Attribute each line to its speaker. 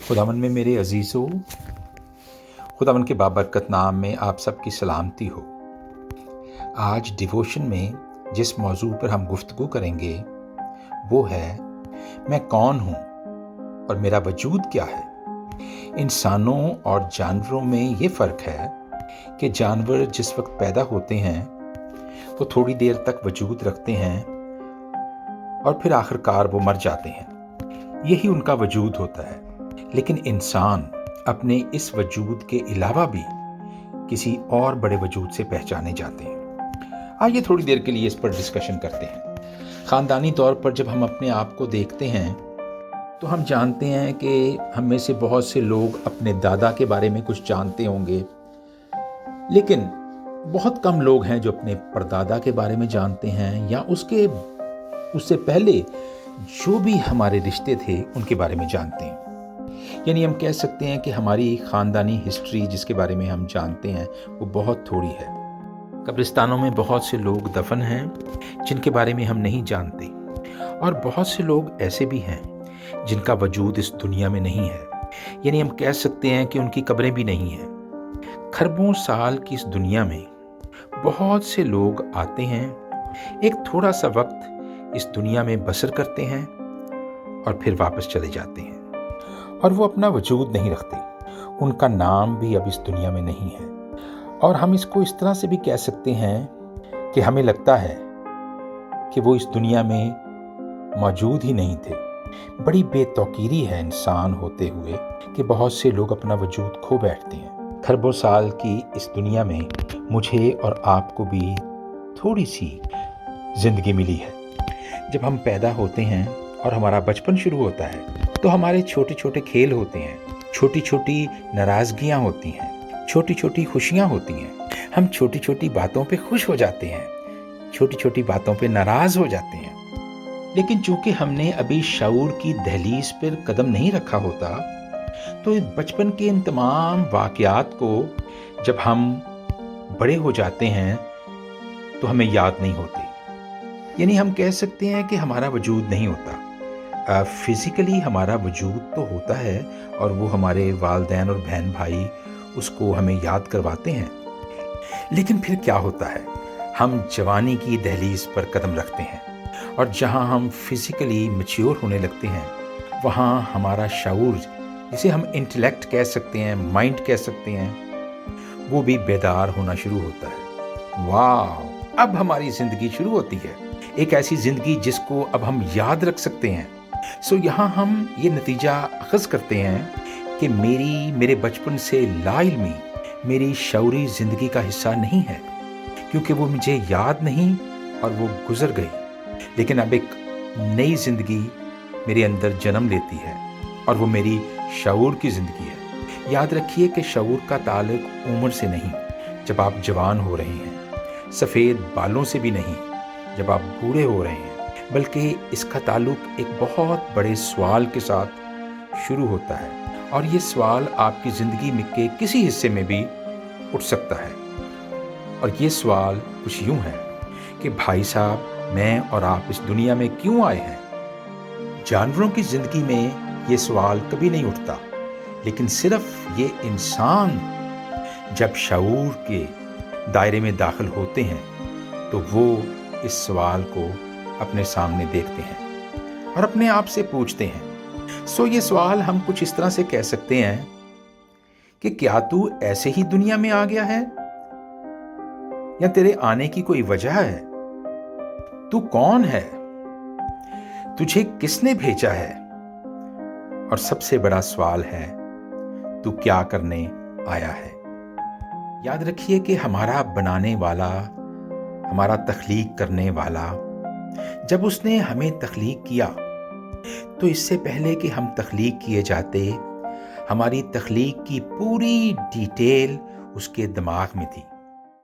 Speaker 1: खुदावन में मेरे अजीज़ों, खुदावन के बाबरकत नाम में आप सबकी सलामती हो। आज डिवोशन में जिस मौजू पर हम गुफ्तगू करेंगे वो है मैं कौन हूँ और मेरा वजूद क्या है। इंसानों और जानवरों में ये फ़र्क है कि जानवर जिस वक्त पैदा होते हैं वो थोड़ी देर तक वजूद रखते हैं और फिर आखिरकार वो मर जाते हैं, यही उनका वजूद होता है। लेकिन इंसान अपने इस वजूद के अलावा भी किसी और बड़े वजूद से पहचाने जाते हैं। आइए थोड़ी देर के लिए इस पर डिस्कशन करते हैं। ख़ानदानी तौर पर जब हम अपने आप को देखते हैं तो हम जानते हैं कि हम में से बहुत से लोग अपने दादा के बारे में कुछ जानते होंगे, लेकिन बहुत कम लोग हैं जो अपने परदादा के बारे में जानते हैं या उससे पहले जो भी हमारे रिश्ते थे उनके बारे में जानते हैं। यानी हम कह सकते हैं कि हमारी ख़ानदानी हिस्ट्री जिसके बारे में हम जानते हैं वो बहुत थोड़ी है। कब्रिस्तानों में बहुत से लोग दफन हैं जिनके बारे में हम नहीं जानते, और बहुत से लोग ऐसे भी हैं जिनका वजूद इस दुनिया में नहीं है। यानी हम कह सकते हैं कि उनकी कब्रें भी नहीं हैं। खरबों साल की इस दुनिया में बहुत से लोग आते हैं, एक थोड़ा सा वक्त इस दुनिया में बसर करते हैं और फिर वापस चले जाते हैं, और वो अपना वजूद नहीं रखते। उनका नाम भी अब इस दुनिया में नहीं है। और हम इसको इस तरह से भी कह सकते हैं कि हमें लगता है कि वो इस दुनिया में मौजूद ही नहीं थे। बड़ी बेतौकीरी है इंसान होते हुए कि बहुत से लोग अपना वजूद खो बैठते हैं। खरबों साल की इस दुनिया में मुझे और आपको भी थोड़ी सी ज़िंदगी मिली है। जब हम पैदा होते हैं और हमारा बचपन शुरू होता है तो हमारे छोटे छोटे खेल होते हैं, छोटी छोटी नाराज़गियाँ होती हैं, छोटी छोटी खुशियाँ होती हैं। हम छोटी छोटी बातों पे खुश हो जाते हैं, छोटी छोटी बातों पे नाराज़ हो जाते हैं। लेकिन चूंकि हमने अभी शऊर की दहलीज पर कदम नहीं रखा होता तो बचपन के इन तमाम वाक़यात को जब हम बड़े हो जाते हैं तो हमें याद नहीं होते। यानी हम कह सकते हैं कि हमारा वजूद नहीं होता। फिज़िकली हमारा वजूद तो होता है और वो हमारे वालिदैन और बहन भाई उसको हमें याद करवाते हैं। लेकिन फिर क्या होता है, हम जवानी की दहलीज पर कदम रखते हैं और जहाँ हम फिज़िकली मैच्योर होने लगते हैं वहाँ हमारा शऊर, जिसे हम इंटेलेक्ट कह सकते हैं, माइंड कह सकते हैं, वो भी बेदार होना शुरू होता है। वाह, अब हमारी ज़िंदगी शुरू होती है, एक ऐसी ज़िंदगी जिसको अब हम याद रख सकते हैं। यहाँ हम ये नतीजा अखज़ करते हैं कि मेरे बचपन से लाइल्मी मेरी शऊरी ज़िंदगी का हिस्सा नहीं है, क्योंकि वो मुझे याद नहीं और वो गुज़र गई। लेकिन अब एक नई ज़िंदगी मेरे अंदर जन्म लेती है और वो मेरी शऊर की ज़िंदगी है। याद रखिए कि शऊर का ताल्लुक उम्र से नहीं, जब आप जवान हो रहे हैं, सफ़ेद बालों से भी नहीं, जब आप बूढ़े हो रहे हैं, बल्कि इसका ताल्लुक एक बहुत बड़े सवाल के साथ शुरू होता है। और ये सवाल आपकी ज़िंदगी में के किसी हिस्से में भी उठ सकता है। और ये सवाल कुछ यूँ है कि भाई साहब, मैं और आप इस दुनिया में क्यों आए हैं। जानवरों की ज़िंदगी में ये सवाल कभी नहीं उठता, लेकिन सिर्फ ये इंसान जब शऊर के दायरे में दाखिल होते हैं तो वो इस सवाल को अपने सामने देखते हैं और अपने आप से पूछते हैं। ये सवाल हम कुछ इस तरह से कह सकते हैं कि क्या तू ऐसे ही दुनिया में आ गया है या तेरे आने की कोई वजह है। तू कौन है, तुझे किसने भेजा है, और सबसे बड़ा सवाल है तू क्या करने आया है। याद रखिए कि हमारा बनाने वाला, हमारा तख्लीक करने वाला, जब उसने हमें तख्लीक किया तो इससे पहले कि हम तख्लीक किए जाते, हमारी तख्लीक की पूरी डिटेल उसके दिमाग में थी।